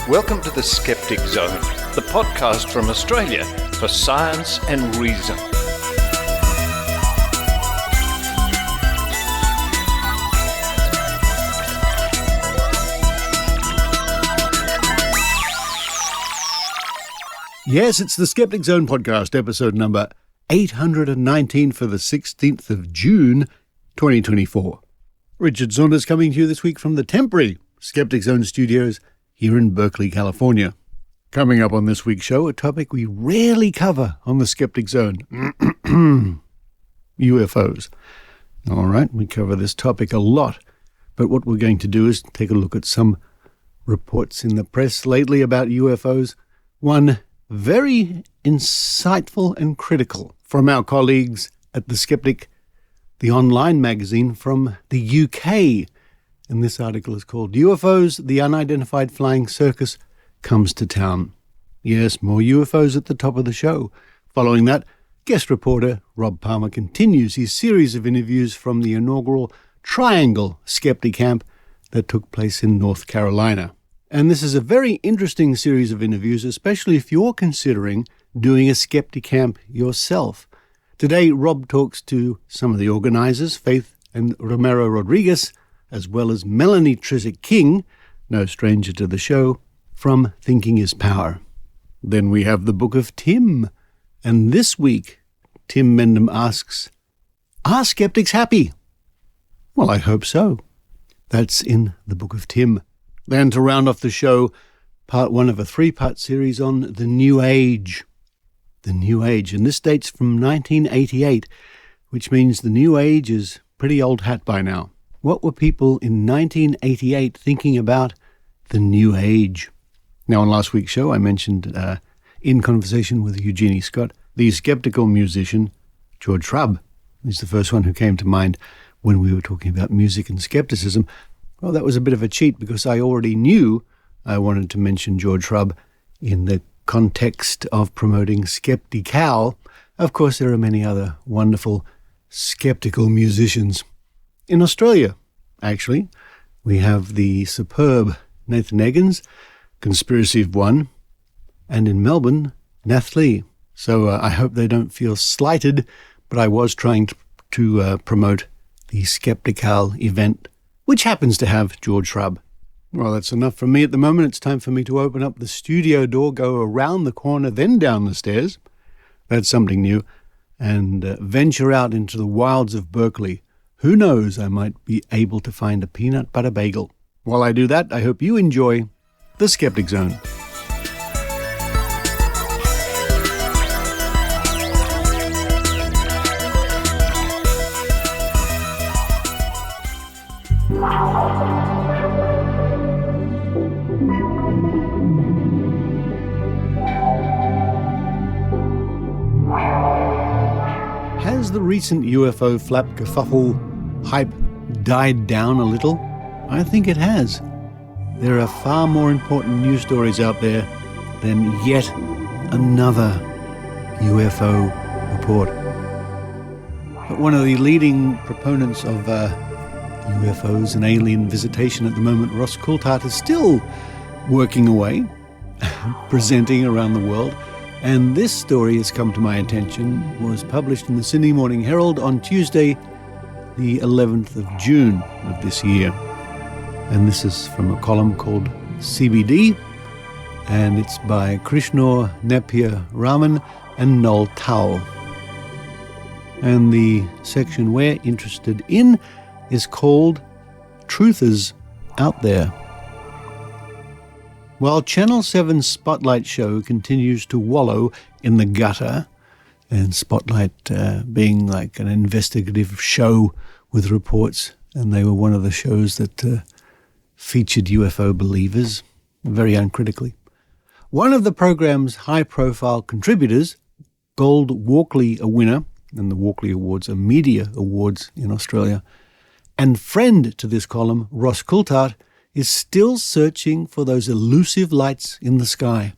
Welcome to the Skeptic Zone, the podcast from Australia for science and reason. Yes, it's the Skeptic Zone podcast, episode number 819 for the 16th of June, 2024. Richard Saunders coming to you this week from the temporary Skeptic Zone studios here in Berkeley, California. Coming up on this week's show, a topic we rarely cover on the Skeptic Zone. UFOs. All right, we cover this topic a lot, but what we're going to do is take a look at some reports in the press lately about UFOs. One very insightful and critical from our colleagues at The Skeptic, the online magazine from the UK. And this article is called UFOs, the Unidentified Flying Circus Comes to Town. Yes, more UFOs at the top of the show. Following that, guest reporter Rob Palmer continues his series of interviews from the inaugural Triangle SkeptiCamp that took place in North Carolina. And this is a very interesting series of interviews, especially if you're considering doing a Skepticamp yourself. Today, Rob talks to some of the organisers, Faith and Ramiro Rodriguez, as well as Melanie Trecek-King, no stranger to the show, from Thinking is Power. Then we have the Book of Tim. And this week, Tim Mendham asks, are skeptics happy? Well, I hope so. That's in the Book of Tim. Then to round off the show, part one of a three-part series on the New Age. The New Age, and this dates from 1988, which means the New Age is pretty old hat by now. What were people in 1988 thinking about the New Age? Now, on last week's show, I mentioned, in conversation with Eugenie Scott, the skeptical musician George Shrub. He's the first one who came to mind when we were talking about music and skepticism. Well, that was a bit of a cheat because I already knew I wanted to mention George Shrub in the context of promoting Skeptical. Of course, there are many other wonderful skeptical musicians. In Australia, actually, we have the superb Nathan Eggins, Conspiracy of One, and in Melbourne, Nath Lee. So I hope they don't feel slighted, but I was trying to promote the Skeptical event, which happens to have George Shrub. Well, that's enough from me at the moment. It's time for me to open up the studio door, go around the corner, then down the stairs. That's something new. And venture out into the wilds of Berkeley. Who knows, I might be able to find a peanut butter bagel. While I do that, I hope you enjoy the Skeptic Zone. Has the recent UFO flap kerfuffle hype died down a little? I think it has. There are far more important news stories out there than yet another UFO report. But one of the leading proponents of UFOs and alien visitation at the moment, Ross Coulthart, is still working away, presenting around the world. And this story has come to my attention, was published in the Sydney Morning Herald on Tuesday, the 11th of June of this year. And this is from a column called CBD, and it's by Krishnor Napier Raman and Noel Towell. And the section we're interested in is called Truthers Out There. While Channel 7's Spotlight show continues to wallow in the gutter, and Spotlight being like an investigative show with reports, and they were one of the shows that featured UFO believers, very uncritically. One of the program's high-profile contributors, Gold Walkley, a winner, and the Walkley Awards are media awards in Australia, and friend to this column, Ross Coulthart, is still searching for those elusive lights in the sky.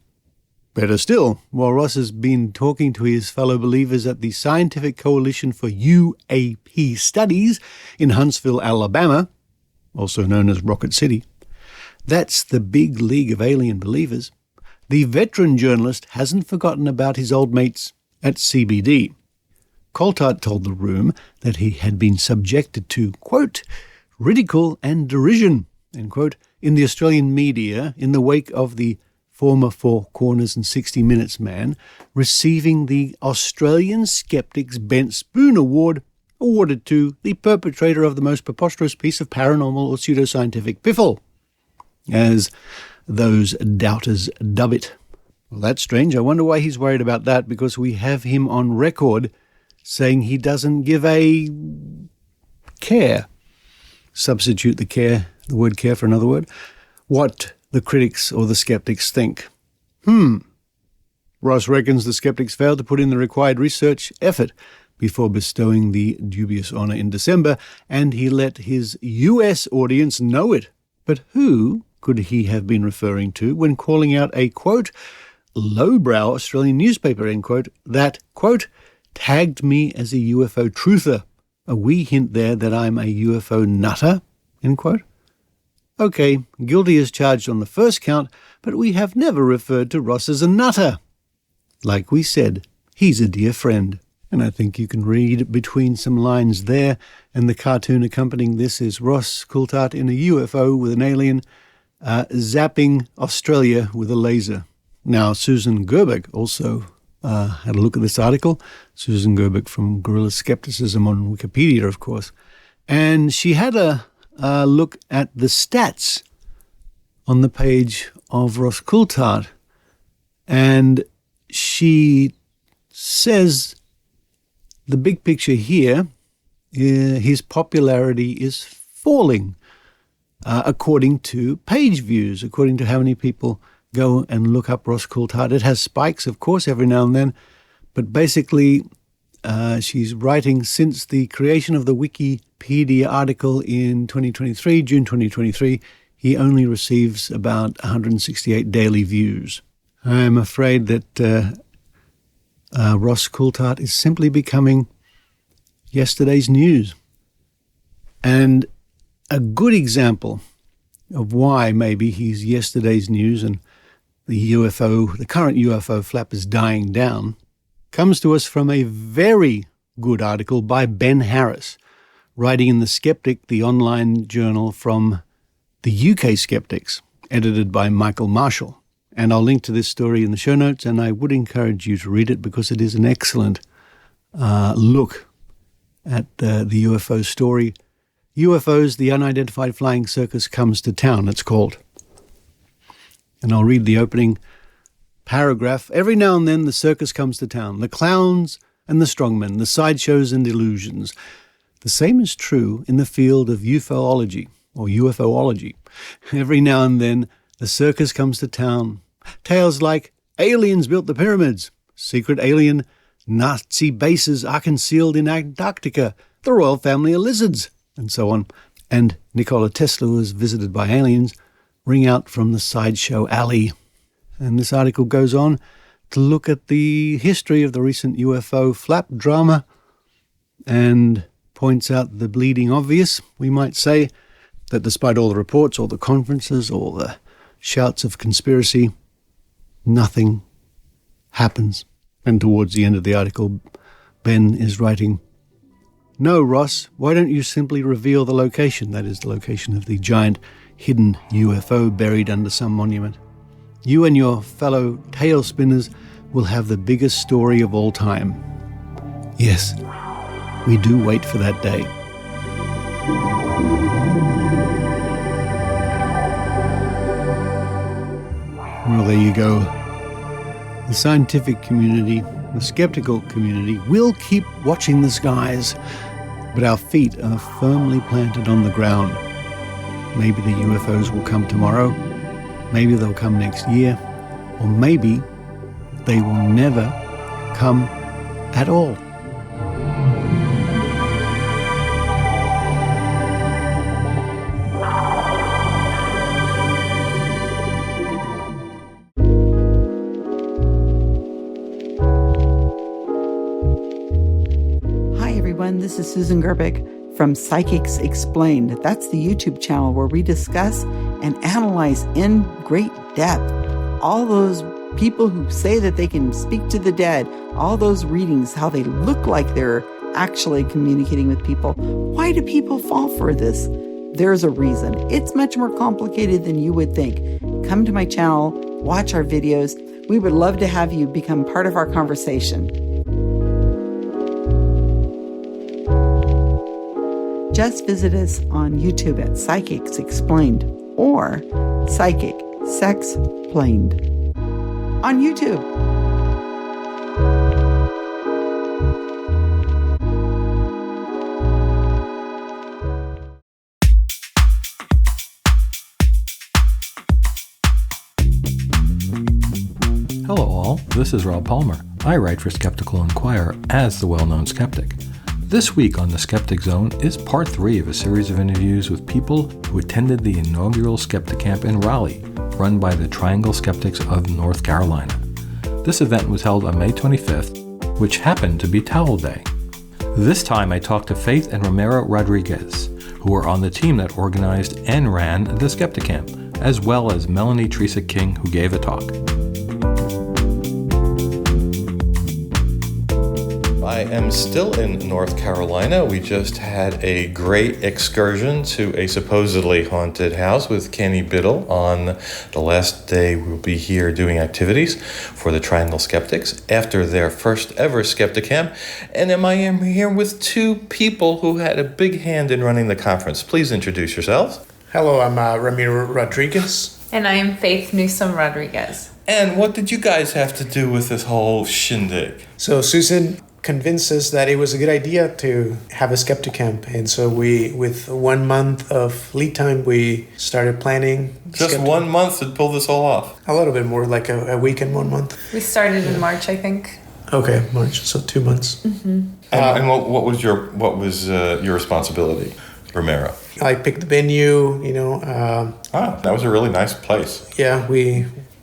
Better still, while Ross has been talking to his fellow believers at the Scientific Coalition for UAP Studies in Huntsville, Alabama, also known as Rocket City, That's the big league of alien believers. The veteran journalist hasn't forgotten about his old mates at CBD. Coulthart told The Room that he had been subjected to, quote, ridicule and derision, end quote, in the Australian media in the wake of the former Four Corners and 60 Minutes man receiving the Australian Skeptics Bent Spoon Award, awarded to the perpetrator of the most preposterous piece of paranormal or pseudoscientific piffle, as those doubters dub it. Well, that's strange. I wonder why he's worried about that, because we have him on record saying he doesn't give a care. Substitute the word care for another word. What the critics or the skeptics think. Ross reckons the skeptics failed to put in the required research effort before bestowing the dubious honour in December, and he let his US audience know it. But who could he have been referring to when calling out a, quote, lowbrow Australian newspaper, end quote, that, quote, tagged me as a UFO truther? A wee hint there that I'm a UFO nutter, end quote. Okay, guilty as charged on the first count, but we have never referred to Ross as a nutter. Like we said, he's a dear friend. And I think you can read between some lines there, and the cartoon accompanying this is Ross Coulthart in a UFO with an alien zapping Australia with a laser. Now, Susan Gerbic also had a look at this article. Susan Gerbic from Guerrilla Skepticism on Wikipedia, of course. And she had a look at the stats on the page of Ross Coulthart. And she says the big picture here, his popularity is falling according to page views, according to how many people go and look up Ross Coulthart. It has spikes, of course, every now and then, but basically she's writing since the creation of the Wikipedia article in 2023, June 2023, he only receives about 168 daily views. I'm afraid that Ross Coulthart is simply becoming yesterday's news. And a good example of why maybe he's yesterday's news and the current UFO flap is dying down, comes to us from a very good article by Ben Harris, writing in The Skeptic, the online journal from the UK Skeptics, edited by Michael Marshall. And I'll link to this story in the show notes, and I would encourage you to read it because it is an excellent look at the UFO story. UFOs, the Unidentified Flying Circus Comes to Town, it's called. And I'll read the opening paragraph. Every now and then the circus comes to town, the clowns and the strongmen, the sideshows and illusions. The same is true in the field of ufoology or UFOology. Every now and then the circus comes to town. Tales like aliens built the pyramids, secret alien Nazi bases are concealed in Antarctica, the royal family are lizards, and so on. And Nikola Tesla was visited by aliens, ring out from the sideshow alley. And this article goes on to look at the history of the recent UFO flap drama and points out the bleeding obvious, we might say, that despite all the reports, all the conferences, all the shouts of conspiracy, nothing happens. And towards the end of the article, Ben is writing, "No, Ross, why don't you simply reveal the location?" That is the location of the giant hidden UFO buried under some monument. "You and your fellow tail spinners will have the biggest story of all time." Yes, we do wait for that day. Well, there you go. The scientific community, the skeptical community, will keep watching the skies, but our feet are firmly planted on the ground. Maybe the UFOs will come tomorrow, maybe they'll come next year, or maybe they will never come at all. This is Susan Gerbic from Psychics Explained. That's the YouTube channel where we discuss and analyze in great depth all those people who say that they can speak to the dead, all those readings, how they look like they're actually communicating with people. Why do people fall for this? There's a reason. It's much more complicated than you would think. Come to my channel, watch our videos. We would love to have you become part of our conversation. Just visit us on YouTube at Psychics Explained or Psychic Sex Planed on YouTube. Hello all, this is Rob Palmer. I write for Skeptical Inquirer as the well-known skeptic. This week on the Skeptic Zone is part 3 of a series of interviews with people who attended the inaugural Skepticamp in Raleigh, run by the Triangle Skeptics of North Carolina. This event was held on May 25th, which happened to be Towel Day. This time I talked to Faith and Ramiro Rodriguez, who were on the team that organized and ran the Skepticamp, as well as Melanie Trecek-King, who gave a talk. I am still in North Carolina. We just had a great excursion to a supposedly haunted house with Kenny Biddle on the last day we'll be here doing activities for the Triangle Skeptics after their first ever Skepticamp. And I am here with 2 people who had a big hand in running the conference. Please introduce yourselves. Hello, I'm Ramiro Rodriguez. And I am Faith Newsom Rodriguez. And what did you guys have to do with this whole shindig? So Susan convinced us that it was a good idea to have a Skepticamp. And so we, with 1 month of lead time, we started planning. Just 1 month to pull this all off? A little bit more, like a week and 1 month. We started in March, I think. Okay, March, so 2 months. Mm-hmm. And what was your responsibility, Ramiro? I picked the venue, that was a really nice place. Yeah,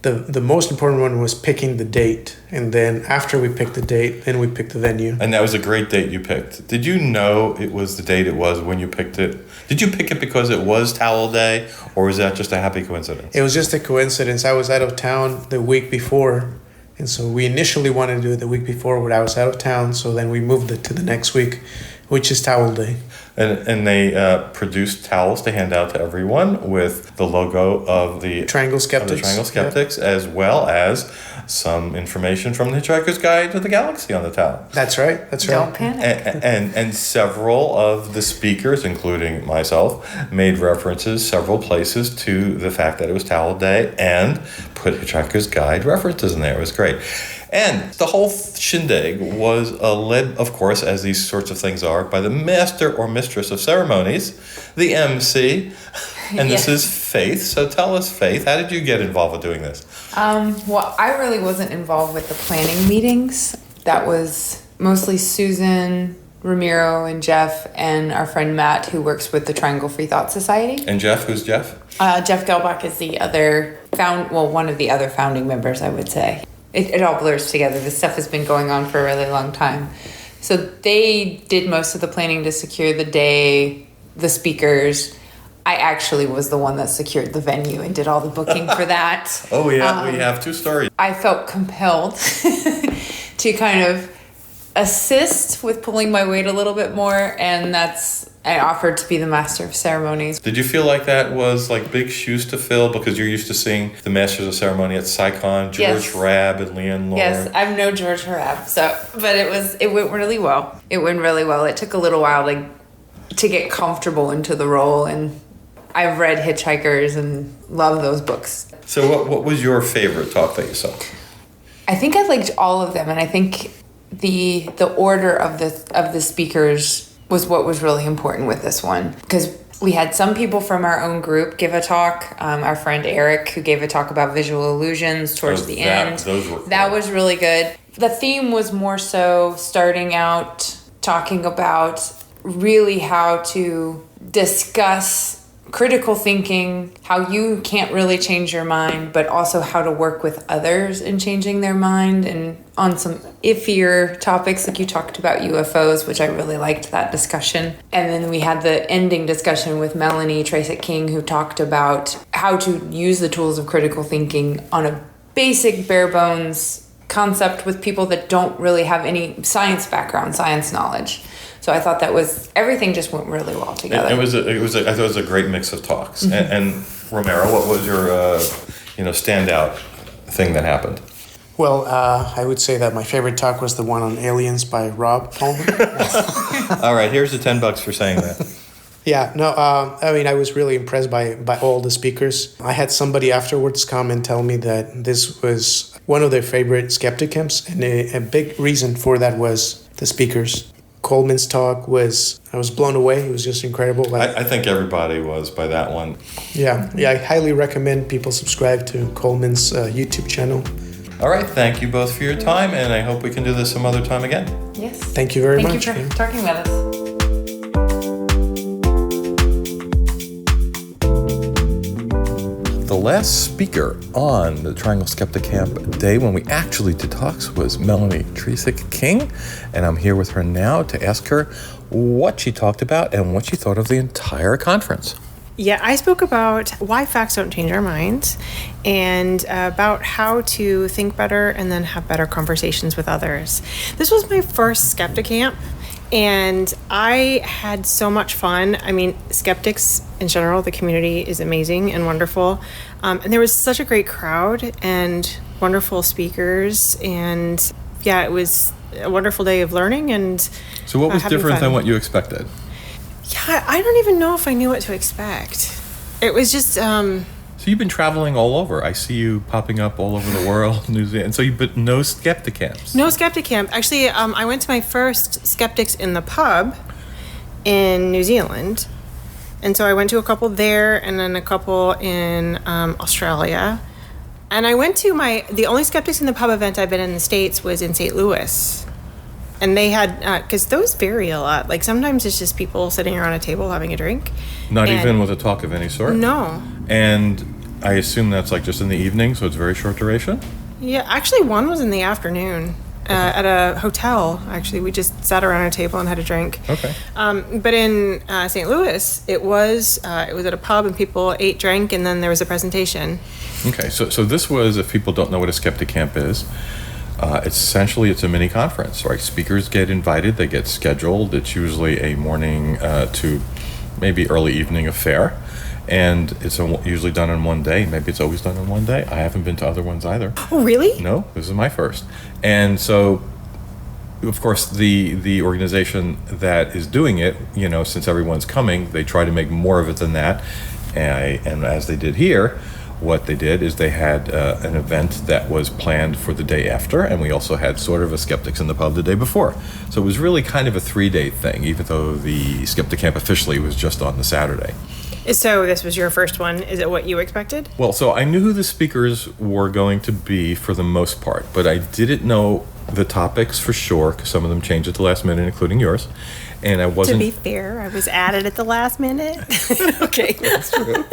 the most important one was picking the date. And then after we picked the date, then we picked the venue. And that was a great date you picked. Did you know it was the date it was when you picked it? Did you pick it because it was Towel Day, or was that just a happy coincidence? It was just a coincidence. I was out of town the week before. And so we initially wanted to do it the week before, but I was out of town. So then we moved it to the next week, which is Towel Day. And they produced towels to hand out to everyone with the logo of the Triangle Skeptics, yep. As well as some information from the Hitchhiker's Guide to the Galaxy on the towel. That's right. Don't panic. And several of the speakers, including myself, made references several places to the fact that it was Towel Day and put Hitchhiker's Guide references in there. It was great. And the whole shindig was led, of course, as these sorts of things are, by the master or mistress of ceremonies, the MC. And Yes. This is Faith. So tell us, Faith, how did you get involved with doing this? Well, I really wasn't involved with the planning meetings. That was mostly Susan, Ramiro, and Jeff, and our friend Matt, who works with the Triangle Free Thought Society. And Jeff, who's Jeff? Jeff Gelbach is the other one of the other founding members, I would say. It all blurs together. This stuff has been going on for a really long time. So they did most of the planning to secure the day, the speakers. I actually was the one that secured the venue and did all the booking for that. Oh, yeah, we have 2 stories. I felt compelled to kind of assist with pulling my weight a little bit more, and I offered to be the master of ceremonies. Did you feel like that was like big shoes to fill because you're used to seeing the masters of ceremony at SciCon, George Yes. Rabb and Leanne Lauren? Yes, I'm no George Rabb, but it went really well. It went really well. It took a little while to get comfortable into the role, and I've read Hitchhikers and love those books. So what was your favorite talk that you saw? I think I liked all of them, and I think the order of the speakers was what was really important with this one, because we had some people from our own group give a talk. Our friend Eric, who gave a talk about visual illusions towards the end. That was really good. The theme was more so starting out talking about really how to discuss critical thinking, how you can't really change your mind, but also how to work with others in changing their mind, and on some iffier topics, like you talked about UFOs, which I really liked that discussion. And then we had the ending discussion with Melanie Trecek-King, who talked about how how to use the tools of critical thinking on a basic bare bones concept with people that don't really have any science background, science knowledge. So I thought everything just went really well together. I thought it was a great mix of talks. And Ramiro, what was your standout thing that happened? Well, I would say that my favorite talk was the one on aliens by Rob Palmer. All right, here's the $10 for saying that. Yeah, no, I was really impressed by all the speakers. I had somebody afterwards come and tell me that this was one of their favorite Skepticamps, and a big reason for that was the speakers. Coleman's talk I was blown away. It was just incredible. I think everybody was by that one. Yeah, I highly recommend people subscribe to Coleman's YouTube channel. All right, thank you both for your time, and I hope we can do this some other time again. Yes. Thank you very much. Thank you for talking with us. The last speaker on the Triangle SkeptiCamp day when we actually did talks was Melanie Trecek-King, and I'm here with her now to ask her what she talked about and what she thought of the entire conference. Yeah, I spoke about why facts don't change our minds and about how to think better and then have better conversations with others. This was my first Skepticamp, and I had so much fun. I mean, skeptics in general, the community is amazing and wonderful. And there was such a great crowd and wonderful speakers. And yeah, it was a wonderful day of learning. And so what was different than what you expected? Yeah, I don't even know if I knew what to expect. It was just... So you've been traveling all over. I see you popping up all over the world, New Zealand. And so but no Skepticamps. No Skepticamp. Actually, I went to my first Skeptics in the pub in New Zealand. And so I went to a couple there and then a couple in Australia. And I went to the only Skeptics in the pub event I've been in the States was in St. Louis. And they had, because those vary a lot. Like sometimes it's just people sitting around a table having a drink. Not even with a talk of any sort? No. And I assume that's like just in the evening, so it's very short duration? Yeah, actually one was in the afternoon at a hotel. Actually, we just sat around a table and had a drink. Okay. But in St. Louis, it was at a pub and people ate, drank, and then there was a presentation. Okay, so this was, if people don't know what a Skepticamp is, it's a mini conference, right? Speakers get invited, they get scheduled. It's usually a morning to maybe early evening affair, and it's usually done in one day. Maybe it's always done in one day. I haven't been to other ones either. Oh, really? No, this is my first. And so, of course, the organization that is doing it, since everyone's coming, they try to make more of it than that. And as they did here, what they did is they had an event that was planned for the day after, and we also had sort of a Skeptics in the pub the day before. So it was really kind of a 3-day thing, even though the Skepticamp officially was just on the Saturday. So this was your first one. Is it what you expected? Well, so I knew who the speakers were going to be for the most part, but I didn't know the topics for sure, because some of them changed at the last minute, including yours. And I wasn't... To be fair, I was added at the last minute. Okay, that's true.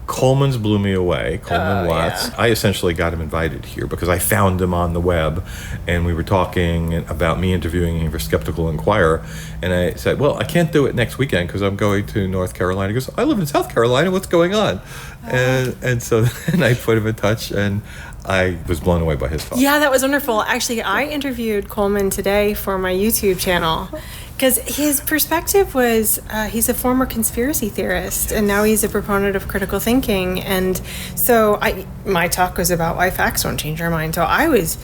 Coleman's blew me away. Coleman Watts. Yeah. I essentially got him invited here because I found him on the web, and we were talking about me interviewing him for Skeptical Inquirer, and I said, well, I can't do it next weekend because I'm going to North Carolina. He goes, I live in South Carolina. What's going on? And so then I put him in touch, and I was blown away by his talk. Yeah, that was wonderful. Actually, I interviewed Coleman today for my YouTube channel because his perspective was he's a former conspiracy theorist, and now he's a proponent of critical thinking. And so my talk was about why facts don't change our mind. So I was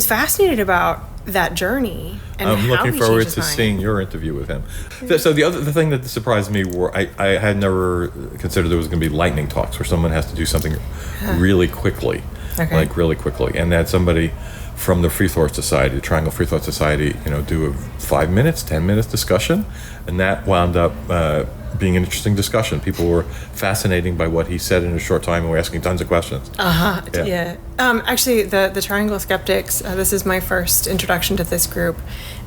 fascinated about that journey. And I'm looking forward to seeing your interview with him. So the thing that surprised me were I had never considered there was going to be lightning talks where someone has to do something really quickly. Okay. Like really quickly, and that somebody from the Free Thought Society, the Triangle Free Thought Society, do a 5 minutes, 10 minutes discussion, and that wound up being an interesting discussion. People were fascinated by what he said in a short time, and were asking tons of questions. Yeah. Actually, the Triangle Skeptics. This is my first introduction to this group,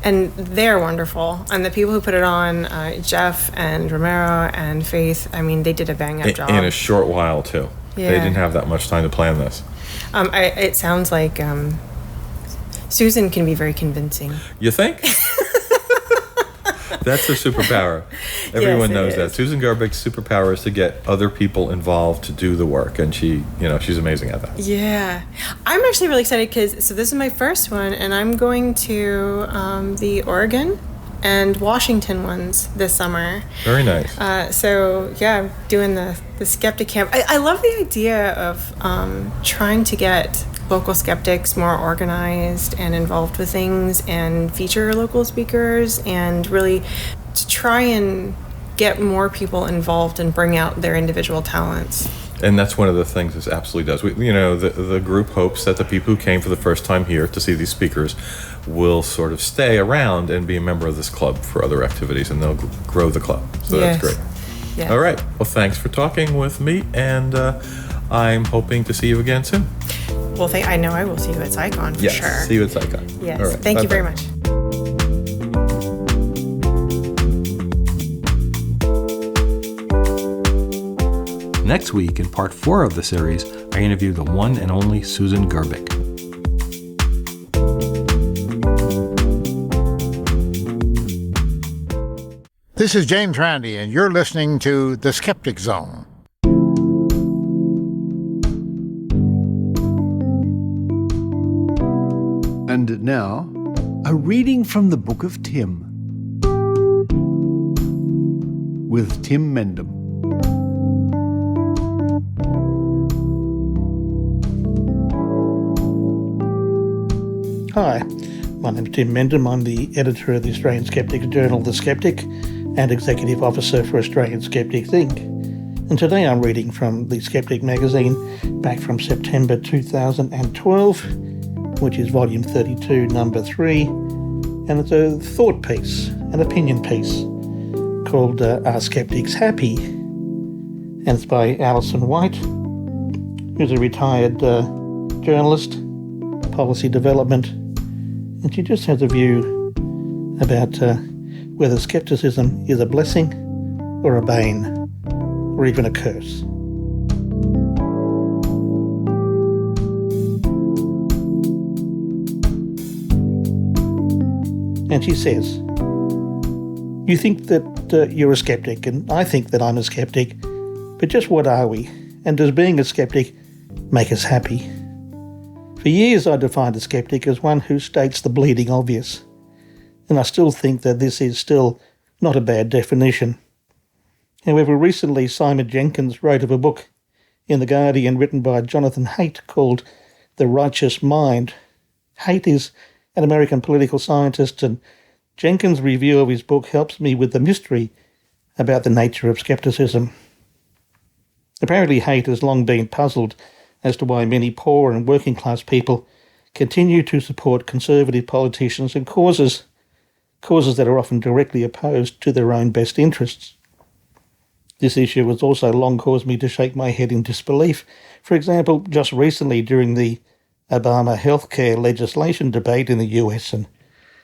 and they're wonderful. And the people who put it on, Jeff and Ramiro and Faith. I mean, they did a bang-up job in a short while too. Yeah. They didn't have that much time to plan this. It sounds like Susan can be very convincing. You think? That's her superpower. Everyone Yes, it knows that. is. Susan Gerbich's superpower is to get other people involved to do the work, and she's amazing at that. Yeah. I'm actually really excited because, this is my first one, and I'm going to the Oregon and Washington ones this summer. Very nice. Doing the Skepticamp. I love the idea of trying to get local skeptics more organized and involved with things and feature local speakers and really to try and get more people involved and bring out their individual talents. And that's one of the things this absolutely does. The group hopes that the people who came for the first time here to see these speakers will sort of stay around and be a member of this club for other activities, and they'll grow the club. So Yes. that's great. Yeah. All right. Well, thanks for talking with me, and I'm hoping to see you again soon. Well, I know I will see you at SciCon for Yes. sure. See you at SciCon. Yes. All right. Thank you very Bye-bye. much. Next week, in part 4 of the series, I interview the one and only Susan Gerbich. This is James Randi, and you're listening to The Skeptic Zone. And now, a reading from the Book of Tim with Tim Mendham. Hi, my name is Tim Mendham. I'm the editor of the Australian Skeptics journal, The Skeptic, and executive officer for Australian Skeptics Inc. And today I'm reading from the Skeptic magazine back from September 2012, which is volume 32, number 3, and it's a thought piece, an opinion piece, called Are Skeptics Happy? And it's by Alison White, who's a retired journalist, policy development, and she just has a view about whether skepticism is a blessing or a bane, or even a curse. And she says, you think that you're a skeptic, and I think that I'm a skeptic, but just what are we? And does being a skeptic make us happy? For years I defined a skeptic as one who states the bleeding obvious, and I still think that this is still not a bad definition. However, recently Simon Jenkins wrote of a book in The Guardian written by Jonathan Haidt called The Righteous Mind. Haidt is an American political scientist, and Jenkins' review of his book helps me with the mystery about the nature of skepticism. Apparently Haidt has long been puzzled as to why many poor and working class people continue to support conservative politicians and causes that are often directly opposed to their own best interests. This issue has also long caused me to shake my head in disbelief. For example, just recently during the Obama healthcare legislation debate in the US, and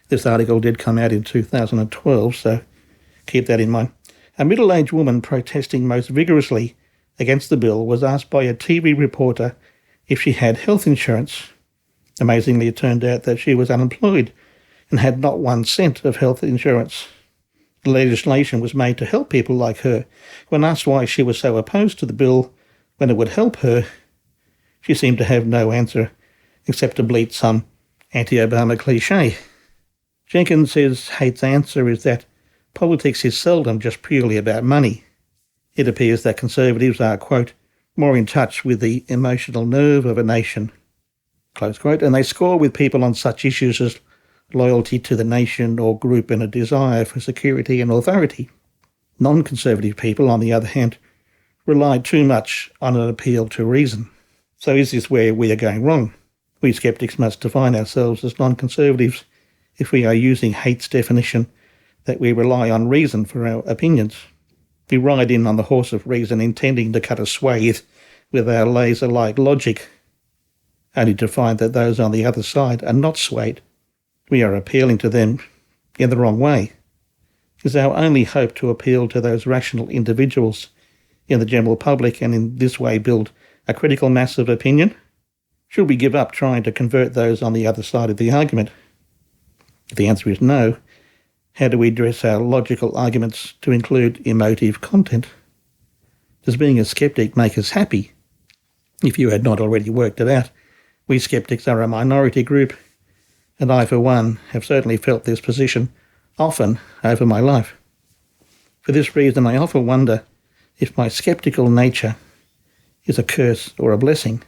this article did come out in 2012, so keep that in mind, a middle-aged woman protesting most vigorously against the bill was asked by a TV reporter if she had health insurance. Amazingly, it turned out that she was unemployed and had not 1 cent of health insurance. The legislation was made to help people like her. When asked why she was so opposed to the bill when it would help her, she seemed to have no answer except to bleat some anti-Obama cliche. Jenkins says Haidt's answer is that politics is seldom just purely about money. It appears that conservatives are, quote, more in touch with the emotional nerve of a nation, close quote, and they score with people on such issues as loyalty to the nation or group and a desire for security and authority. Non-conservative people, on the other hand, rely too much on an appeal to reason. So is this where we are going wrong? We skeptics must define ourselves as non-conservatives if we are using Haidt's definition that we rely on reason for our opinions. We ride in on the horse of reason intending to cut a swathe with our laser-like logic, only to find that those on the other side are not swayed. We are appealing to them in the wrong way. Is our only hope to appeal to those rational individuals in the general public and in this way build a critical mass of opinion? Should we give up trying to convert those on the other side of the argument? If the answer is no, How do we dress our logical arguments to include emotive content? Does being a skeptic make us happy? If you had not already worked it out, we skeptics are a minority group, and I, for one, have certainly felt this position often over my life. For this reason, I often wonder if my skeptical nature is a curse or a blessing.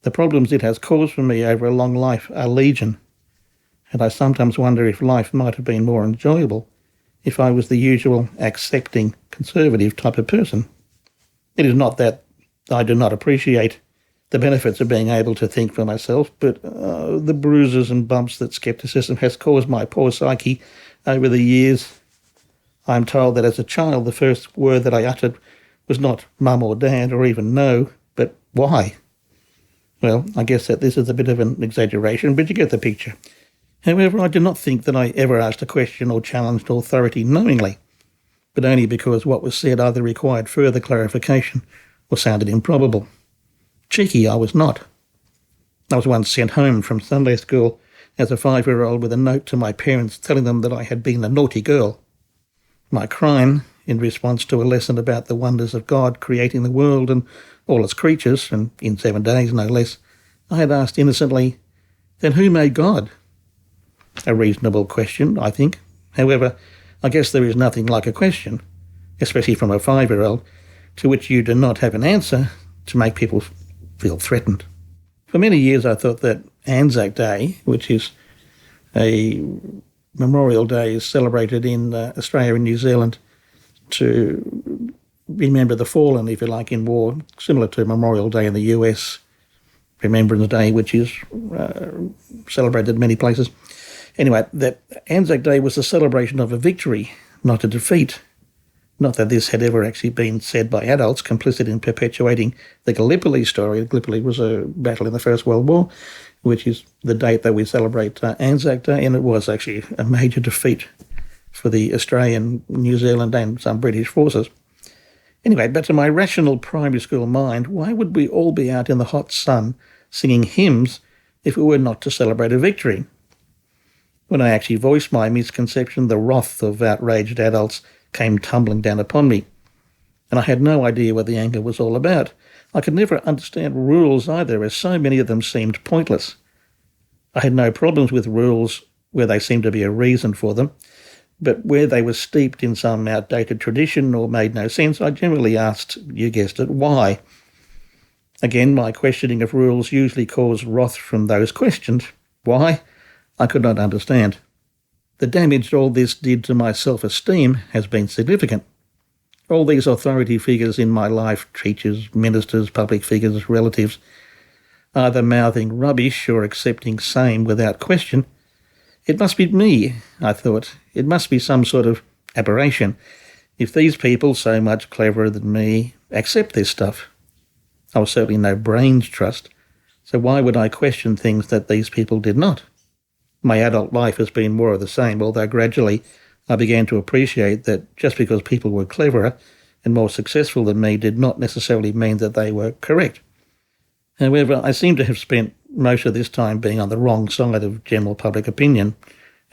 The problems it has caused for me over a long life are legion, and I sometimes wonder if life might have been more enjoyable if I was the usual accepting, conservative type of person. It is not that I do not appreciate the benefits of being able to think for myself, but the bruises and bumps that skepticism has caused my poor psyche over the years. I'm told that as a child the first word that I uttered was not mum or dad or even no, but why? Well, I guess that this is a bit of an exaggeration, but you get the picture. However, I do not think that I ever asked a question or challenged authority knowingly, but only because what was said either required further clarification or sounded improbable. Cheeky I was not. I was once sent home from Sunday school as a 5-year-old with a note to my parents telling them that I had been a naughty girl. My crime, in response to a lesson about the wonders of God creating the world and all its creatures, and in 7 days no less, I had asked innocently, "Then who made God?" A reasonable question, I think. However, I guess there is nothing like a question, especially from a 5-year-old, to which you do not have an answer to make people feel threatened. For many years I thought that Anzac Day, which is a Memorial Day, is celebrated in Australia and New Zealand to remember the fallen, if you like, in war, similar to Memorial Day in the US, Remembrance Day, which is celebrated in many places. Anyway, that Anzac Day was a celebration of a victory, not a defeat. Not that this had ever actually been said by adults complicit in perpetuating the Gallipoli story. Gallipoli was a battle in the First World War, which is the date that we celebrate Anzac Day, and it was actually a major defeat for the Australian, New Zealand and some British forces. Anyway, back to my rational primary school mind, why would we all be out in the hot sun singing hymns if it were not to celebrate a victory? When I actually voiced my misconception, the wrath of outraged adults came tumbling down upon me, and I had no idea what the anger was all about. I could never understand rules either, as so many of them seemed pointless. I had no problems with rules where they seemed to be a reason for them, but where they were steeped in some outdated tradition or made no sense, I generally asked, you guessed it, why? Again, my questioning of rules usually caused wrath from those questioned. Why? I could not understand. The damage all this did to my self-esteem has been significant. All these authority figures in my life, teachers, ministers, public figures, relatives, either mouthing rubbish or accepting same without question. It must be me, I thought. It must be some sort of aberration. If these people, so much cleverer than me, accept this stuff. I was certainly no brains trust, so why would I question things that these people did not? My adult life has been more of the same, although gradually I began to appreciate that just because people were cleverer and more successful than me did not necessarily mean that they were correct. However, I seem to have spent most of this time being on the wrong side of general public opinion,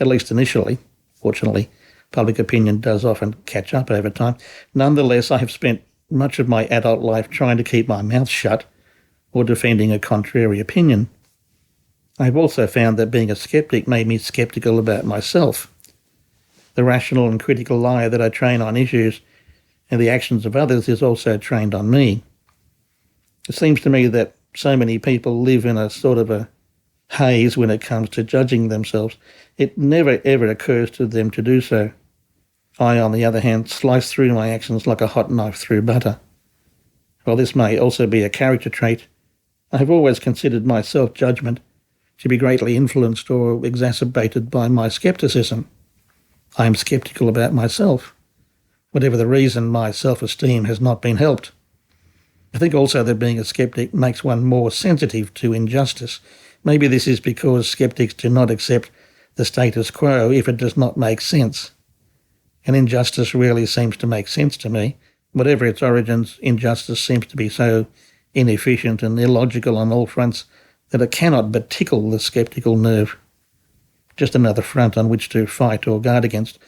at least initially. Fortunately, public opinion does often catch up over time. Nonetheless, I have spent much of my adult life trying to keep my mouth shut or defending a contrary opinion. I've also found that being a skeptic made me skeptical about myself. The rational and critical liar that I train on issues and the actions of others is also trained on me. It seems to me that so many people live in a sort of a haze when it comes to judging themselves. It never ever occurs to them to do so. I, on the other hand, slice through my actions like a hot knife through butter. While this may also be a character trait, I have always considered my self-judgment to be greatly influenced or exacerbated by my skepticism. I am skeptical about myself. Whatever the reason, my self-esteem has not been helped. I think also that being a skeptic makes one more sensitive to injustice. Maybe this is because skeptics do not accept the status quo if it does not make sense. And injustice rarely seems to make sense to me. Whatever its origins, injustice seems to be so inefficient and illogical on all fronts that it cannot but tickle the skeptical nerve. just another front on which to fight or guard against.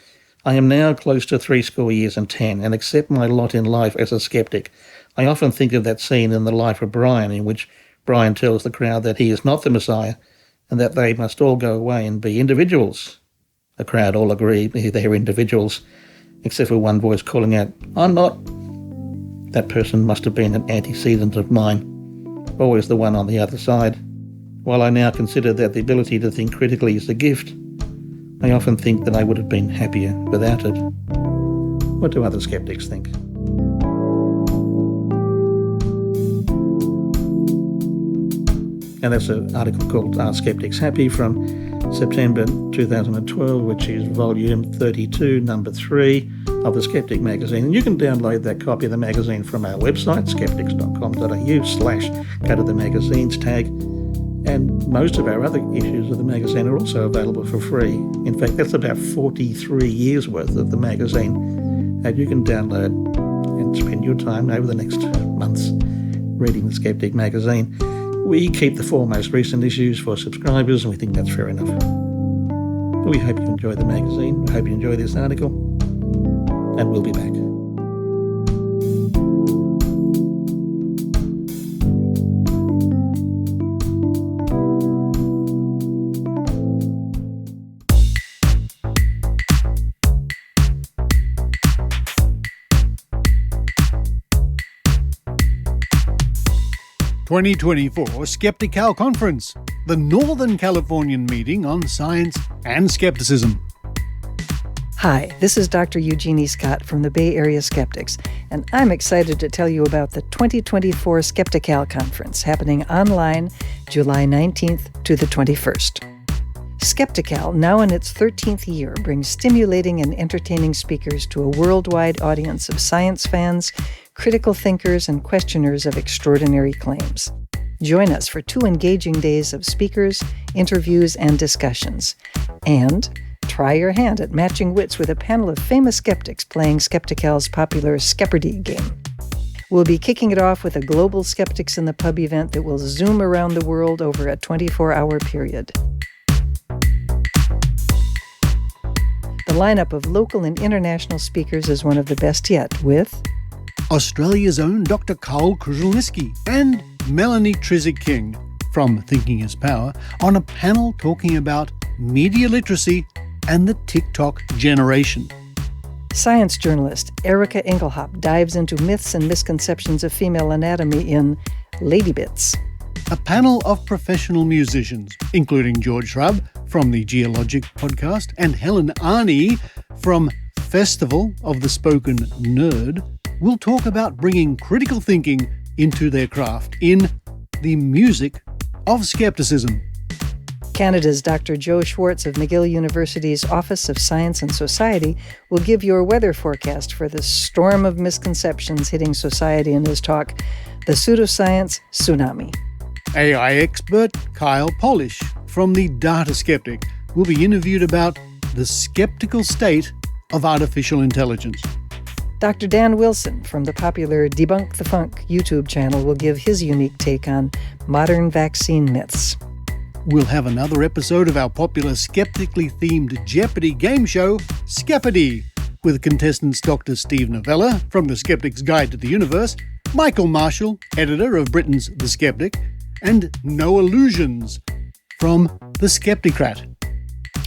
I am now close to 70 years and 10 and accept my lot in life as a skeptic. I often think of that scene in The Life of Brian in which Brian tells the crowd that he is not the Messiah and that they must all go away and be individuals. The crowd all agree they're individuals, except for one voice calling out, "I'm not." That person must have been an antecedent of mine, always the one on the other side. While I now consider that the ability to think critically is a gift, I often think that I would have been happier without it. What do other skeptics think? And that's an article called Are Skeptics Happy from September 2012, which is volume 32, number 3 of the Skeptic magazine. And you can download that copy of the magazine from our website, skeptics.com.au/go to the magazines tag. And most of our other issues of the magazine are also available for free. In fact, that's about 43 years worth of the magazine. And you can download and spend your time over the next months reading the Skeptic magazine. We keep the 4 most recent issues for subscribers, and we think that's fair enough. We hope you enjoy the magazine. We hope you enjoy this article, and we'll be back. (2024) Skeptical Conference, the Northern Californian meeting on science and skepticism. Hi, this is Dr. Eugenie Scott from the Bay Area Skeptics, and I'm excited to tell you about the 2024 Skeptical Conference happening online July 19th to the 21st. Skeptical, now in its 13th year, brings stimulating and entertaining speakers to a worldwide audience of science fans, critical thinkers, and questioners of extraordinary claims. Join us for 2 engaging days of speakers, interviews, and discussions. And try your hand at matching wits with a panel of famous skeptics playing Skeptical's popular Skepperdy game. We'll be kicking it off with a global Skeptics in the Pub event that will zoom around the world over a 24-hour period. The lineup of local and international speakers is one of the best yet, with Australia's own Dr. Karl Kruszelnicki and Melanie Trecek-King from Thinking is Power on a panel talking about media literacy and the TikTok generation. Science journalist Erica Engelhop dives into myths and misconceptions of female anatomy in Lady Bits. A panel of professional musicians, including George Shrub from the Geologic podcast and Helen Arney from Festival of the Spoken Nerd, will talk about bringing critical thinking into their craft in The Music of Skepticism. Canada's Dr. Joe Schwartz of McGill University's Office of Science and Society will give your weather forecast for the storm of misconceptions hitting society in his talk, The Pseudoscience Tsunami. AI expert Kyle Polish from The Data Skeptic will be interviewed about the skeptical state of artificial intelligence. Dr. Dan Wilson from the popular Debunk the Funk YouTube channel will give his unique take on modern vaccine myths. We'll have another episode of our popular skeptically themed Jeopardy game show, Skepperdy, with contestants Dr. Steve Novella from The Skeptic's Guide to the Universe, Michael Marshall, editor of Britain's The Skeptic, and No Illusions from The Skepticrat.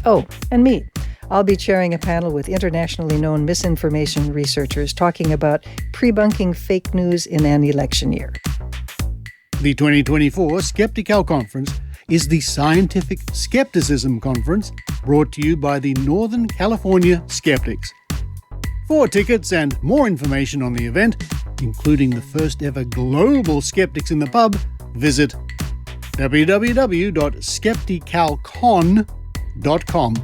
Oh, and me. I'll be chairing a panel with internationally known misinformation researchers talking about pre-bunking fake news in an election year. The 2024 Skeptical Conference is the Scientific Skepticism Conference brought to you by the Northern California Skeptics. For tickets and more information on the event, including the first ever global Skeptics in the Pub, visit www.skepticalcon.com.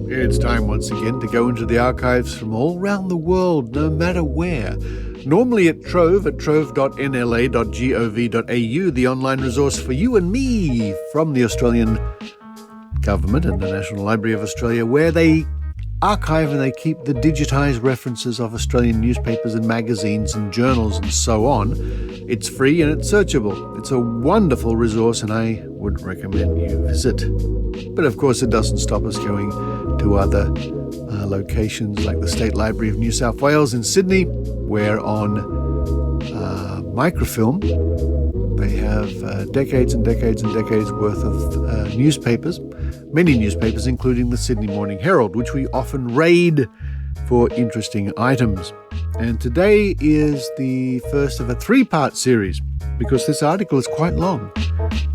It's time once again to go into the archives from all around the world, no matter where, Normally at Trove, at trove.nla.gov.au, the online resource for you and me from the Australian Government and the National Library of Australia, where they archive and they keep the digitised references of Australian newspapers and magazines and journals and so on. It's free and it's searchable. It's a wonderful resource and I would recommend you visit. But of course it doesn't stop us going to other locations like the State Library of New South Wales in Sydney, where on microfilm they have decades and decades and decades worth of newspapers, many newspapers, including the Sydney Morning Herald, which we often raid for interesting items. And today is the first of a three-part series, because this article is quite long.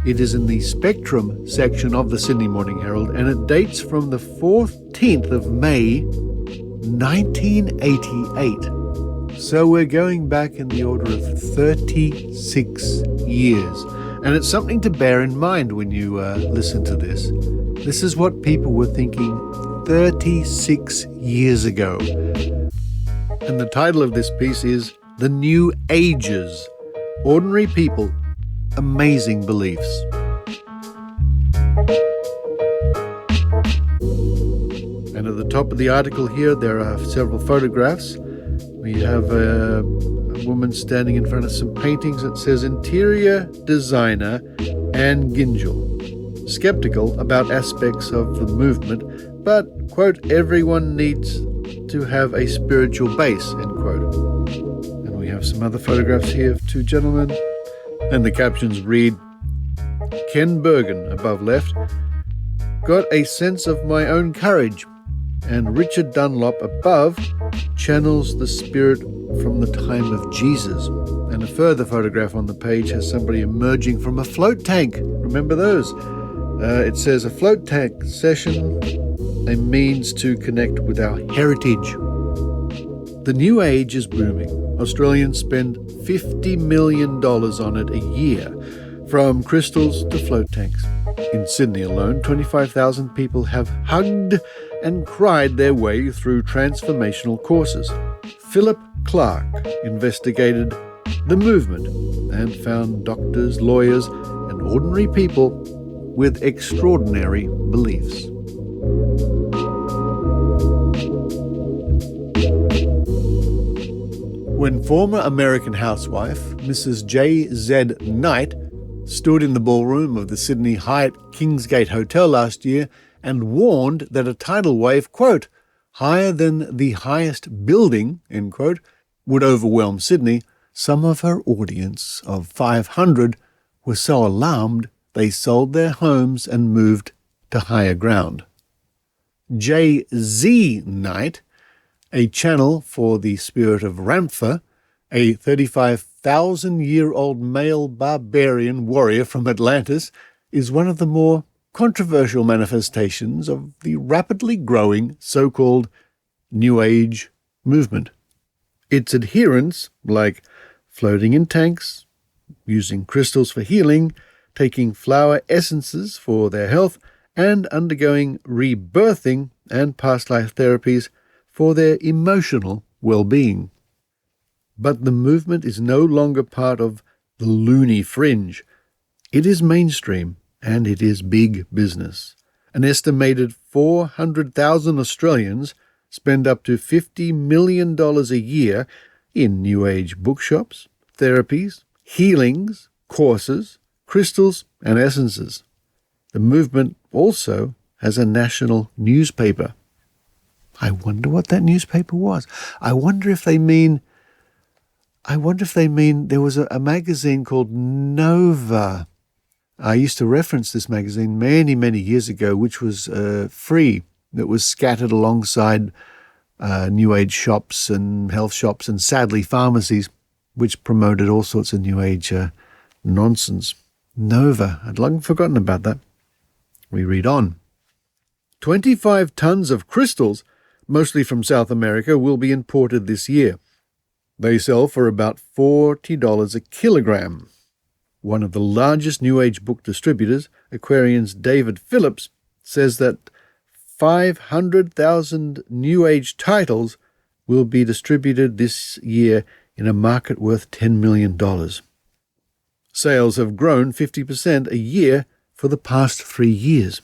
It is in the Spectrum section of the Sydney Morning Herald, and it dates from the 14th of May, 1988. So we're going back in the order of 36 years. And it's something to bear in mind when you listen to this. This is what people were thinking 36 years ago. And the title of this piece is The New Ages: Ordinary People, Amazing Beliefs. And at the top of the article here, there are several photographs. We have a woman standing in front of some paintings that says Interior Designer Anne Gingell, skeptical about aspects of the movement, but, quote, everyone needs to have a spiritual base, end quote. And we have some other photographs here of two gentlemen, and the captions read, Ken Bergen, above left, got a sense of my own courage, and Richard Dunlop, above, channels the spirit from the time of Jesus. And a further photograph on the page has somebody emerging from a float tank. Remember those? It says a float tank session, a means to connect with our heritage. The new age is booming. Australians spend $50 million on it a year, from crystals to float tanks. In Sydney alone, 25,000 people have hugged and cried their way through transformational courses. Philip Clark investigated the movement and found doctors, lawyers, and ordinary people with extraordinary beliefs. When former American housewife Mrs. J.Z. Knight stood in the ballroom of the Sydney Hyatt Kingsgate Hotel last year and warned that a tidal wave, quote, higher than the highest building, end quote, would overwhelm Sydney, some of her audience of 500 were so alarmed they sold their homes and moved to higher ground. J.Z. Knight, a channel for the spirit of Ramtha, a 35,000-year-old male barbarian warrior from Atlantis, is one of the more controversial manifestations of the rapidly growing so-called New Age movement. Its adherents, like floating in tanks, using crystals for healing, taking flower essences for their health, and undergoing rebirthing and past life therapies for their emotional well-being. But the movement is no longer part of the loony fringe. It is mainstream, and it is big business. An estimated 400,000 Australians spend up to $50 million a year in New Age bookshops, therapies, healings, courses, crystals, and essences. The movement also has a national newspaper. I wonder what that newspaper was. I wonder if they mean there was a magazine called Nova. I used to reference this magazine many, many years ago, which was free. That was scattered alongside New Age shops and health shops and, sadly, pharmacies, which promoted all sorts of New Age nonsense. Nova. I'd long forgotten about that. We read on. 25 tons of crystals, mostly from South America, will be imported this year. They sell for about $40 a kilogram. One of the largest New Age book distributors, Aquarian's David Phillips, says that 500,000 New Age titles will be distributed this year in a market worth $10 million. Sales have grown 50% a year for the past 3 years.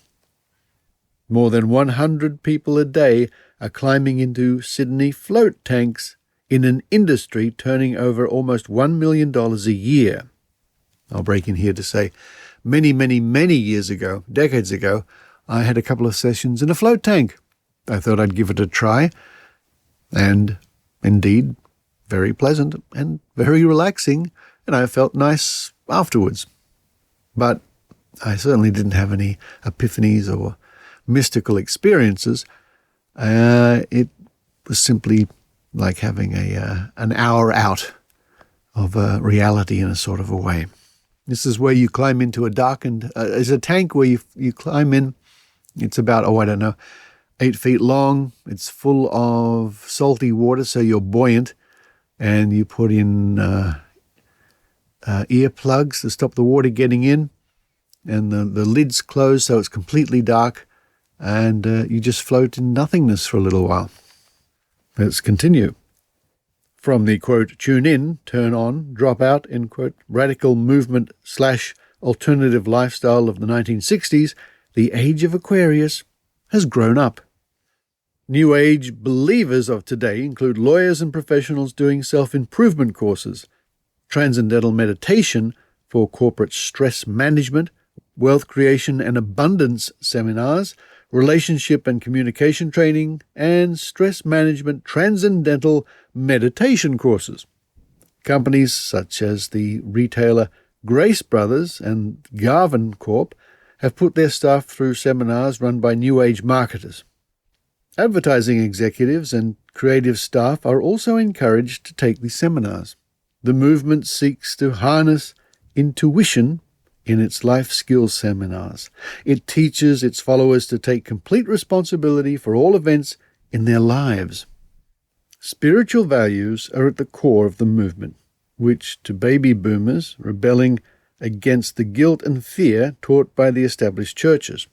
More than 100 people a day are climbing into Sydney float tanks in an industry turning over almost $1 million a year. I'll break in here to say many, many, many years ago, decades ago, I had a couple of sessions in a float tank. I thought I'd give it a try, and indeed, very pleasant and very relaxing, and I felt nice afterwards. But I certainly didn't have any epiphanies or mystical experiences. It was simply like having an hour out of reality in a sort of a way. This is where you climb into a darkened, there's a tank where you climb in. It's about, 8 feet long. It's full of salty water, so you're buoyant, and you put in earplugs to stop the water getting in, and the lid's closed so it's completely dark, and you just float in nothingness for a little while. Let's continue. From the, quote, tune in, turn on, drop out, end quote, radical movement / alternative lifestyle of the 1960s, the age of Aquarius has grown up. New Age believers of today include lawyers and professionals doing self-improvement courses, transcendental meditation for corporate stress management, wealth creation and abundance seminars, relationship and communication training, and stress management transcendental meditation courses. Companies such as the retailer Grace Brothers and Garvin Corp have put their staff through seminars run by New Age marketers. Advertising executives and creative staff are also encouraged to take these seminars. The movement seeks to harness intuition in its life skills seminars. It teaches its followers to take complete responsibility for all events in their lives. Spiritual values are at the core of the movement, which to baby boomers rebelling against the guilt and fear taught by the established churches.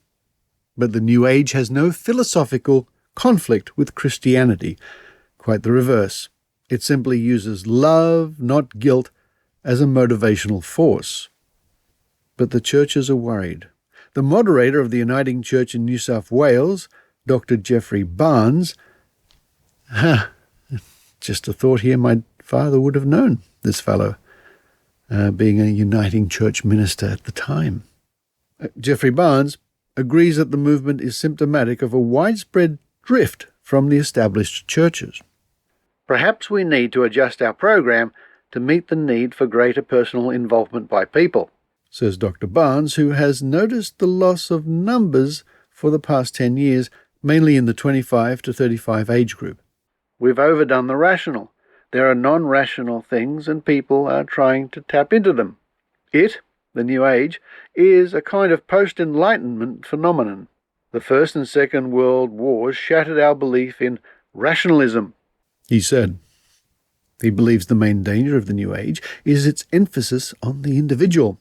But the New Age has no philosophical conflict with Christianity. Quite the reverse. It simply uses love, not guilt, as a motivational force. But the churches are worried. The moderator of the Uniting Church in New South Wales, Dr. Jeffrey Barnes, just a thought here, my father would have known this fellow, being a Uniting Church minister at the time. Jeffrey Barnes agrees that the movement is symptomatic of a widespread drift from the established churches. Perhaps we need to adjust our program to meet the need for greater personal involvement by people, says Dr. Barnes, who has noticed the loss of numbers for the past 10 years, mainly in the 25 to 35 age group. We've overdone the rational. There are non-rational things and people are trying to tap into them. It, the New Age, is a kind of post-Enlightenment phenomenon. The First and Second World Wars shattered our belief in rationalism, he said. He believes the main danger of the New Age is its emphasis on the individual.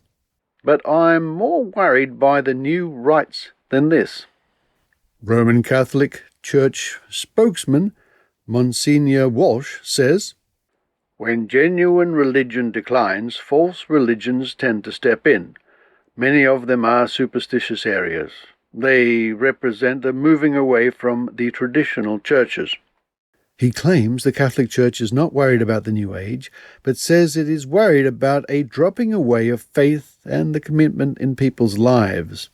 But I'm more worried by the new rights than this. Roman Catholic Church spokesman Monsignor Walsh says, when genuine religion declines, false religions tend to step in. Many of them are superstitious areas. They represent a moving away from the traditional churches. He claims the Catholic Church is not worried about the New Age, but says it is worried about a dropping away of faith and the commitment in people's lives.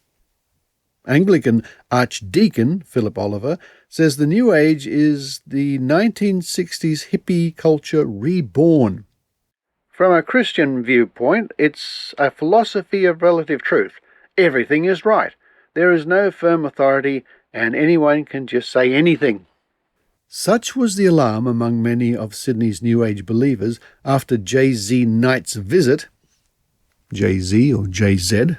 Anglican Archdeacon Philip Oliver says the New Age is the 1960s hippie culture reborn. From a Christian viewpoint, it's a philosophy of relative truth. Everything is right. There is no firm authority, and anyone can just say anything. Such was the alarm among many of Sydney's New Age believers after J.Z. Knight's visit. J.Z. or J.Z.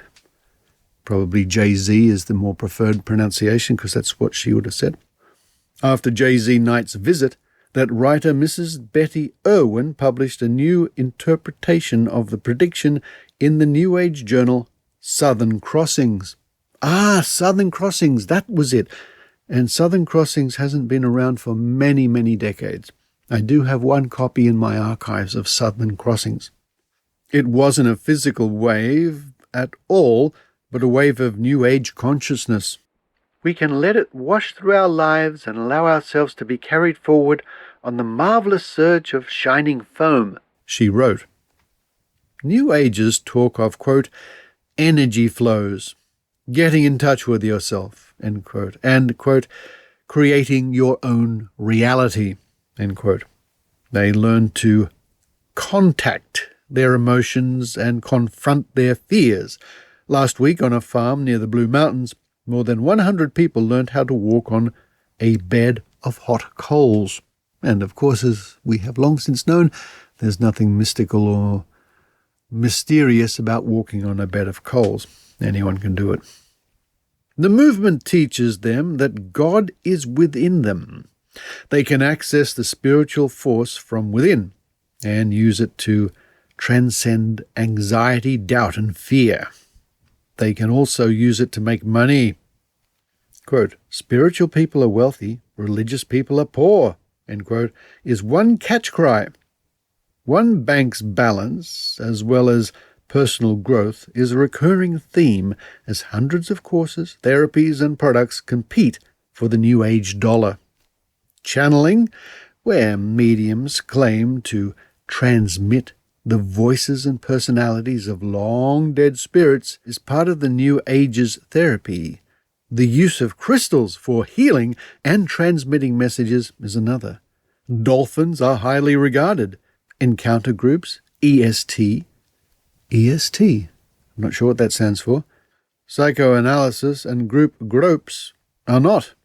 Probably J.Z. is the more preferred pronunciation because that's what she would have said. After J.Z. Knight's visit, that writer Mrs. Betty Irwin published a new interpretation of the prediction in the New Age journal Southern Crossings. Southern Crossings, that was it. And Southern Crossings hasn't been around for many, many decades. I do have one copy in my archives of Southern Crossings. It wasn't a physical wave at all, but a wave of New Age consciousness. We can let it wash through our lives and allow ourselves to be carried forward on the marvellous surge of shining foam, she wrote. New Agers talk of, quote, energy flows, getting in touch with yourself, end quote, and, quote, creating your own reality, end quote. They learn to contact their emotions and confront their fears. Last week on a farm near the Blue Mountains, more than 100 people learned how to walk on a bed of hot coals. And of course, as we have long since known, there's nothing mystical or mysterious about walking on a bed of coals. Anyone can do it. The movement teaches them that God is within them. They can access the spiritual force from within and use it to transcend anxiety, doubt, and fear. They can also use it to make money. Quote, spiritual people are wealthy, religious people are poor, end quote, is one catch cry. One bank's balance, as well as personal growth, is a recurring theme as hundreds of courses, therapies, and products compete for the New Age dollar. Channeling, where mediums claim to transmit the voices and personalities of long-dead spirits, is part of the New Age's therapy. The use of crystals for healing and transmitting messages is another. Dolphins are highly regarded. Encounter groups, EST. I'm not sure what that stands for. Psychoanalysis and group gropes are not.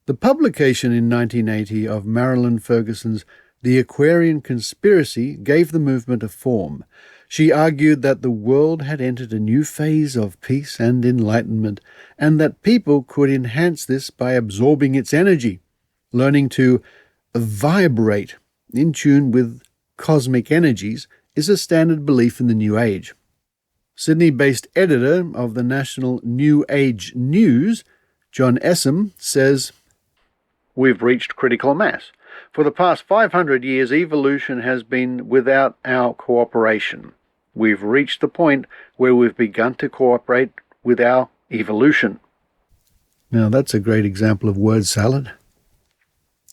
The publication in 1980 of Marilyn Ferguson's The Aquarian Conspiracy gave the movement a form. She argued that the world had entered a new phase of peace and enlightenment, and that people could enhance this by absorbing its energy, learning to vibrate in tune with cosmic energies is a standard belief in the New Age. Sydney-based editor of the National New Age News, John Essam, says, we've reached critical mass. For the past 500 years, evolution has been without our cooperation. We've reached the point where we've begun to cooperate with our evolution. Now, that's a great example of word salad.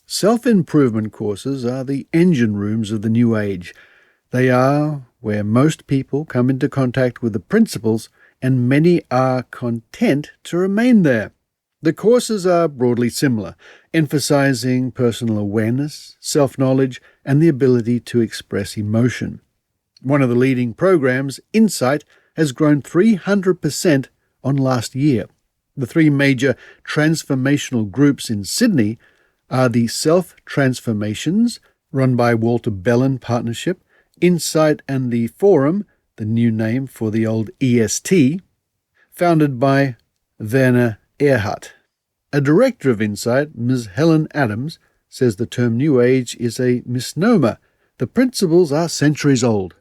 Self-improvement courses are the engine rooms of the New Age. They are where most people come into contact with the principles, and many are content to remain there. The courses are broadly similar, emphasizing personal awareness, self-knowledge, and the ability to express emotion. One of the leading programs, Insight, has grown 300% on last year. The three major transformational groups in Sydney are the Self-Transformations, run by Walter Bellin Partnership, Insight and the Forum, the new name for the old EST, founded by Werner Erhardt. A director of Insight, Ms. Helen Adams, says the term New Age is a misnomer. The principles are centuries old.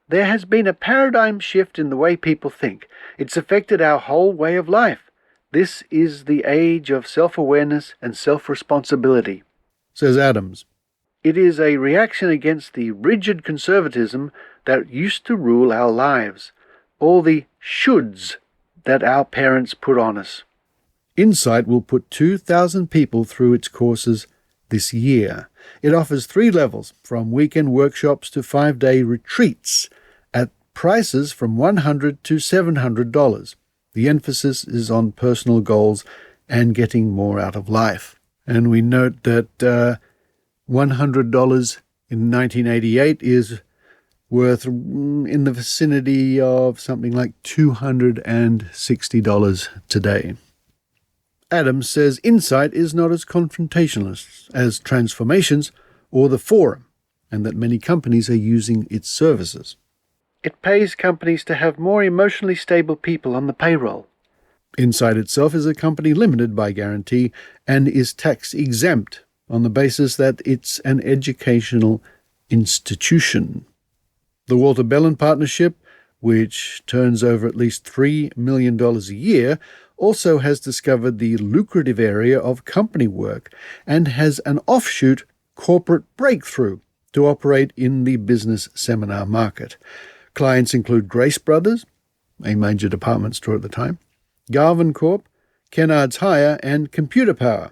There has been a paradigm shift in the way people think. It's affected our whole way of life. This is the age of self-awareness and self-responsibility, says Adams. It is a reaction against the rigid conservatism that used to rule our lives, all the shoulds that our parents put on us. Insight will put 2,000 people through its courses this year. It offers 3 levels, from weekend workshops to 5-day retreats, at prices from $100 to $700. The emphasis is on personal goals and getting more out of life. And we note that $100 in 1988 is worth in the vicinity of something like $260 today. Adams says Insight is not as confrontationalist as Transformations or the Forum, and that many companies are using its services. It pays companies to have more emotionally stable people on the payroll. Insight itself is a company limited by guarantee and is tax exempt on the basis that it's an educational institution. The Walter Bellin Partnership, which turns over at least $3 million a year, also has discovered the lucrative area of company work and has an offshoot corporate breakthrough to operate in the business seminar market. Clients include Grace Brothers, a major department store at the time, Garvin Corp, Kennard's Hire, and Computer Power.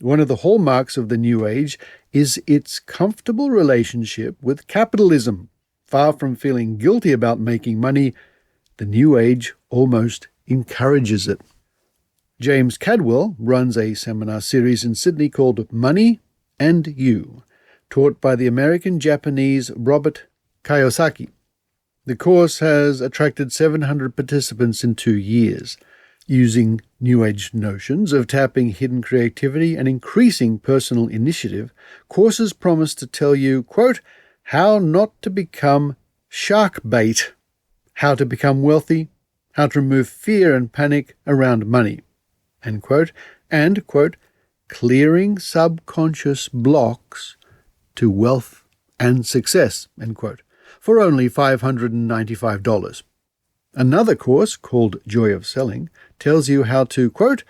One of the hallmarks of the New Age is its comfortable relationship with capitalism. Far from feeling guilty about making money, the New Age almost encourages it. James Cadwell runs a seminar series in Sydney called Money and You, taught by the American-Japanese Robert Kiyosaki. The course has attracted 700 participants in 2 years. Using New Age notions of tapping hidden creativity and increasing personal initiative, courses promise to tell you, quote, how not to become shark bait, how to become wealthy, how to remove fear and panic around money, end quote, and, quote, clearing subconscious blocks to wealth and success, end quote, for only $595. Another course, called Joy of Selling, tells you how to, quote,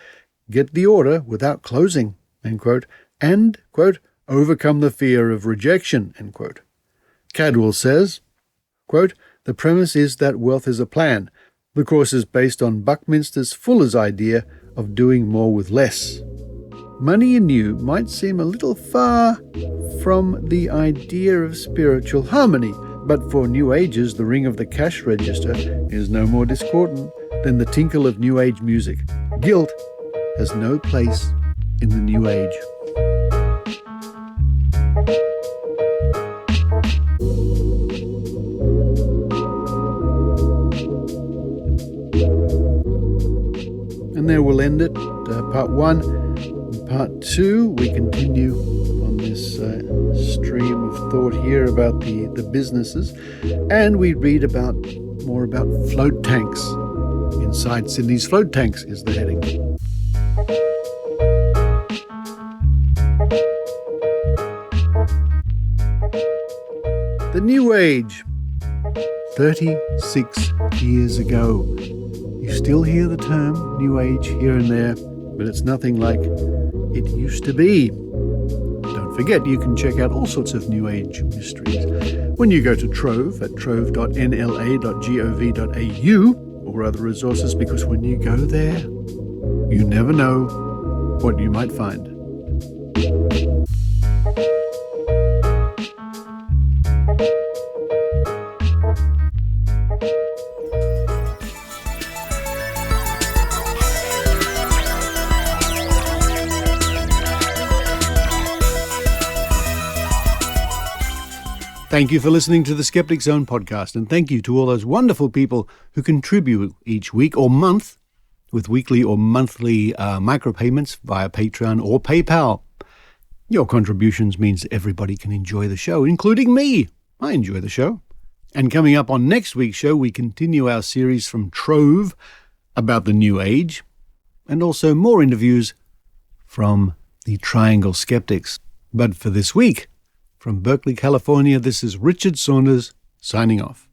get the order without closing, end quote, and, quote, overcome the fear of rejection, end quote. Cadwell says, quote, the premise is that wealth is a plan. The course is based on Buckminster Fuller's idea of doing more with less. Money and You might seem a little far from the idea of spiritual harmony, but for New Agers, the ring of the cash register is no more discordant than the tinkle of New Age music. Guilt has no place in the New Age. And there we'll end it, part 1. In part 2, we continue on this stream of thought here about the businesses, and we read more about float tanks. Inside Sydney's float tanks is the heading. The New Age, 36 years ago. You still hear the term New Age here and there, but it's nothing like it used to be. Don't forget, you can check out all sorts of New Age mysteries when you go to Trove at trove.nla.gov.au or other resources, because when you go there, you never know what you might find. Thank you for listening to the Skeptic Zone podcast, and thank you to all those wonderful people who contribute each week or month with weekly or monthly micropayments via Patreon or PayPal. Your contributions means everybody can enjoy the show, including me. I enjoy the show. And coming up on next week's show, we continue our series from Trove about the New Age, and also more interviews from the Triangle Skeptics. But for this week, from Berkeley, California, this is Richard Saunders signing off.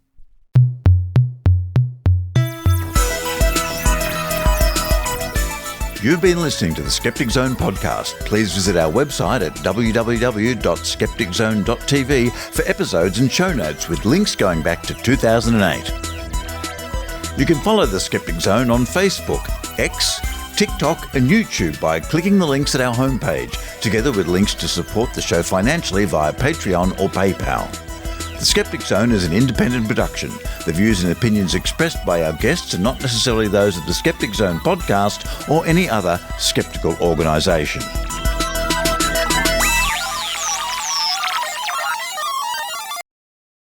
You've been listening to the Skeptic Zone podcast. Please visit our website at www.skepticzone.tv for episodes and show notes with links going back to 2008. You can follow the Skeptic Zone on Facebook, X, TikTok and YouTube by clicking the links at our homepage, together with links to support the show financially via Patreon or PayPal. The Skeptic Zone is an independent production. The views and opinions expressed by our guests are not necessarily those of the Skeptic Zone podcast or any other skeptical organisation.